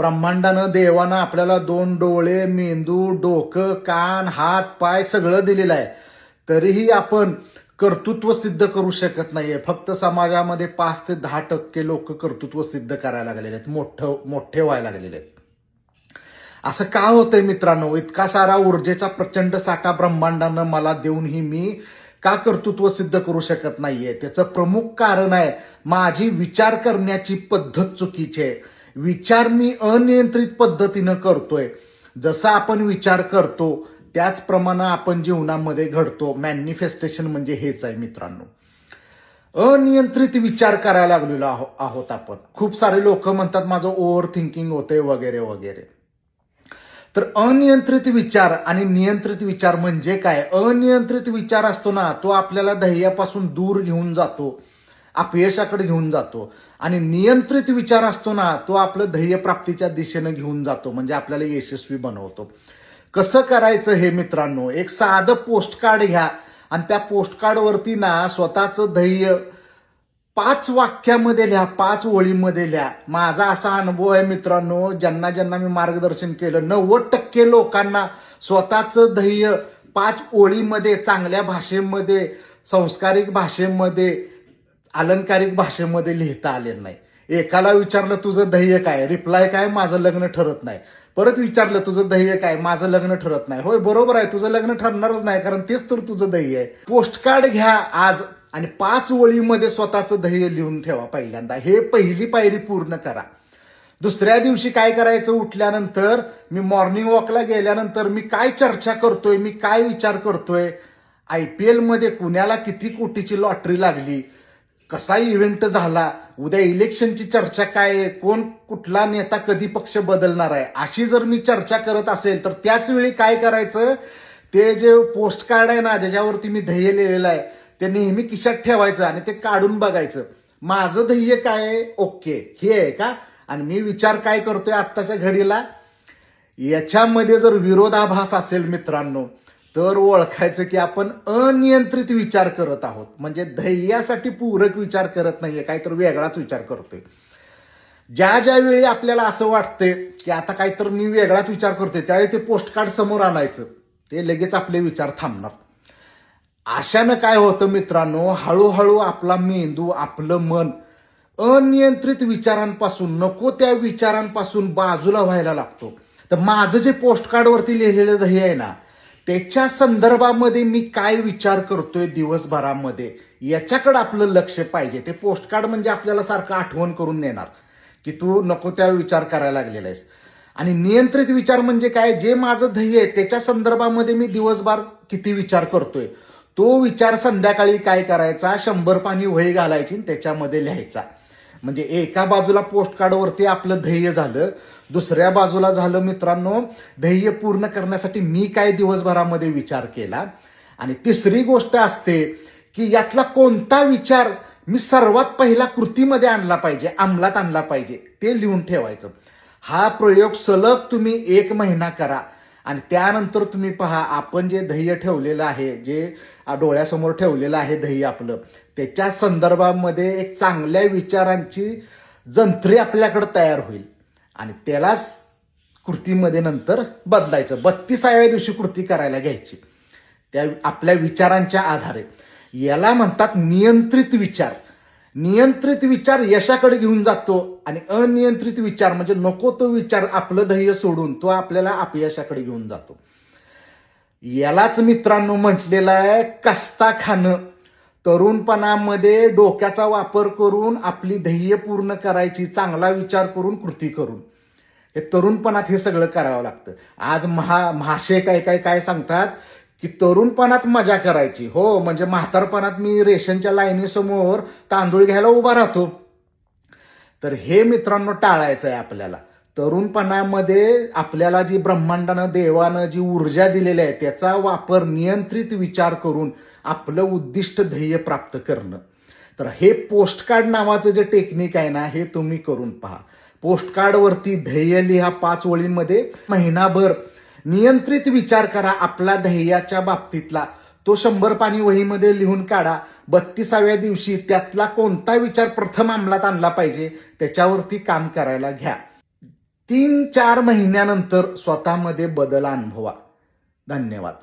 ब्रह्मांडानं देवानं आपल्याला 2 डोळे, मेंदू, डोकं, कान, हात, पाय सगळं दिलेलं आहे. तरीही आपण कर्तृत्व सिद्ध करू शकत नाहीये. फक्त समाजामध्ये 5 ते 10% लोक कर्तृत्व सिद्ध करायला लागलेले आहेत, मोठे व्हायला लागलेले आहेत. असं का होतंय मित्रांनो? इतका सारा ऊर्जेचा प्रचंड साठा ब्रह्मांडानं मला देऊनही मी का कर्तृत्व सिद्ध करू शकत नाहीये? त्याचं प्रमुख कारण आहे माझी विचार करण्याची पद्धत चुकीची आहे. विचार मी अनियंत्रित पद्धतीनं करतोय. जसा आपण विचार करतो त्याचप्रमाणे आपण जीवनामध्ये घडतो. मॅनिफेस्टेशन म्हणजे हेच आहे मित्रांनो. अनियंत्रित विचार करायला लागलेलो आहोत आपण. खूप सारे लोक म्हणतात माझं ओव्हर थिंकिंग होतंय वगैरे वगैरे. तर अनियंत्रित विचार आणि नियंत्रित विचार म्हणजे काय? अनियंत्रित विचार असतो ना, तो आपल्याला ध्येयापासून दूर घेऊन जातो, अपयशाकडे घेऊन जातो. आणि नियंत्रित विचार असतो ना, तो आपलं ध्येय प्राप्तीच्या दिशेनं घेऊन जातो, म्हणजे आपल्याला यशस्वी बनवतो. कसं करायचं हे मित्रांनो? एक साधं पोस्ट कार्ड घ्या आणि त्या पोस्ट कार्डवरती ना स्वतःचं ध्येय 5 वाक्यामध्ये लिहा, 5 ओळीमध्ये लिहा. माझा असा अनुभव आहे मित्रांनो, ज्यांना मी मार्गदर्शन केलं, 90% लोकांना स्वतःचं ध्येय 5 ओळीमध्ये, चांगल्या भाषेमध्ये, संस्कारिक भाषेमध्ये, अलंकारिक भाषेमध्ये लिहिता आलेलं नाही. एकाला विचारलं तुझं ध्येय काय? रिप्लाय काय? माझं लग्न ठरत नाही. परत विचारलं तुझं ध्येय काय? माझं लग्न ठरत नाही. होय, बरोबर आहे, तुझं लग्न ठरणारच नाही, कारण तेच तर तुझं ध्येय आहे. पोस्ट कार्ड घ्या आज आणि 5 ओळीमध्ये स्वतःचं ध्येय लिहून ठेवा पहिल्यांदा. हे पहिली पायरी पूर्ण करा. दुसऱ्या दिवशी काय करायचं? उठल्यानंतर मी मॉर्निंग वॉकला गेल्यानंतर मी काय चर्चा करतोय, मी काय विचार करतोय, IPL मध्ये कुणाला किती कोटीची लॉटरी लागली, कसा इव्हेंट झाला, उद्या इलेक्शनची चर्चा काय आहे, कोण कुठला नेता कधी पक्ष बदलणार आहे, अशी जर मी चर्चा करत असेल तर त्याच वेळी काय करायचं? ते जे पोस्ट कार्ड आहे ना, ज्याच्यावरती मी ध्येय लिहिलेलं आहे, ते नेहमी खिशात ठेवायचं आणि ते काढून बघायचं. माझं ध्येय काय आहे? ओके, हे आहे का? आणि मी विचार काय करतोय आत्ताच्या घडीला? याच्यामध्ये जर विरोधाभास असेल मित्रांनो, तर ओळखायचं की आपण अनियंत्रित विचार करत आहोत. म्हणजे ध्येयासाठी पूरक विचार करत नाहीये, काहीतरी वेगळाच विचार करतोय. ज्या वेळी आपल्याला असं वाटतंय की आता काहीतरी मी वेगळाच विचार करतोय, त्यावेळी ते पोस्ट कार्ड समोर आणायचं, ते लगेच आपले विचार थांबणार. अशानं काय होतं मित्रांनो, हळूहळू आपला मेंदू, आपलं मन अनियंत्रित विचारांपासून, नको त्या विचारांपासून बाजूला व्हायला लागतो. तर माझं जे पोस्ट कार्डवरती लिहिलेलं ध्येय आहे ना, त्याच्या संदर्भामध्ये मी काय विचार करतोय दिवसभरामध्ये, याच्याकडे आपलं लक्ष पाहिजे. ते पोस्ट कार्ड म्हणजे आपल्याला सारखं आठवण करून देणार की तू नको त्या विचार करायला लागलेला आहेस. आणि नियंत्रित विचार म्हणजे काय? जे माझं ध्येय आहे त्याच्या संदर्भामध्ये मी दिवसभर किती विचार करतोय, तो विचार संध्याकाळी काय करायचा? 100 पानी वही घालायची त्याच्यामध्ये लिहायचा. म्हणजे एका बाजूला पोस्ट कार्डवरती आपलं ध्येय झालं, दुसऱ्या बाजूला झालं मित्रांनो ध्येय पूर्ण करण्यासाठी मी काय दिवसभरामध्ये विचार केला. आणि तिसरी गोष्ट असते की यातला कोणता विचार मी सर्वात पहिला कृतीमध्ये आणला पाहिजे, अंमलात आणला पाहिजे, ते लिहून ठेवायचं. हा प्रयोग सलग तुम्ही 1 महिना करा आणि त्यानंतर तुम्ही पहा आपण जे ध्येय ठेवलेलं आहे, जे डोळ्यासमोर ठेवलेलं आहे ध्येय आपलं, त्याच्या संदर्भामध्ये एक चांगल्या विचारांची जंत्री आपल्याकडे तयार होईल आणि त्यालाच कृतीमध्ये नंतर बदलायचं. 32व्या दिवशी कृती करायला घ्यायची त्या आपल्या विचारांच्या आधारे. याला म्हणतात नियंत्रित विचार. नियंत्रित विचार यशाकडे घेऊन जातो आणि अनियंत्रित विचार म्हणजे नको तो विचार, आपलं ध्येय सोडून, तो आपल्याला अपयशाकडे घेऊन जातो. यालाच मित्रांनो म्हटलेलं आहे कस्ता खाणं. तरुणपणामध्ये डोक्याचा वापर करून आपली ध्येय पूर्ण करायची, चांगला विचार करून कृती करून. हे तरुणपणात हे सगळं करावं लागतं. आज महाशय काय सांगतात की तरुणपणात मजा करायची. हो, म्हणजे म्हातारपणात मी रेशनच्या लाईनीसमोर तांदूळ घ्यायला उभा राहतो. तर हे मित्रांनो टाळायचं आहे आपल्याला. तरुणपणामध्ये आपल्याला जी ब्रह्मांडानं, देवानं जी ऊर्जा दिलेली आहे त्याचा वापर नियंत्रित विचार करून आपलं उद्दिष्ट ध्येय प्राप्त करणं. तर हे पोस्ट कार्ड नावाचं जे टेक्निक आहे ना, हे तुम्ही करून पहा. पोस्ट कार्डवरती ध्येय लिहा 5 ओळींमध्ये. महिनाभर नियंत्रित विचार करा आपला ध्येयाच्या बाबतीतला. तो 100 पानी वहीमध्ये लिहून काढा. 32व्या दिवशी त्यातला कोणता विचार प्रथम अंमलात आणला पाहिजे त्याच्यावरती काम करायला घ्या. 3-4 महिन्यानंतर स्वतःमध्ये बदल अनुभवा. धन्यवाद.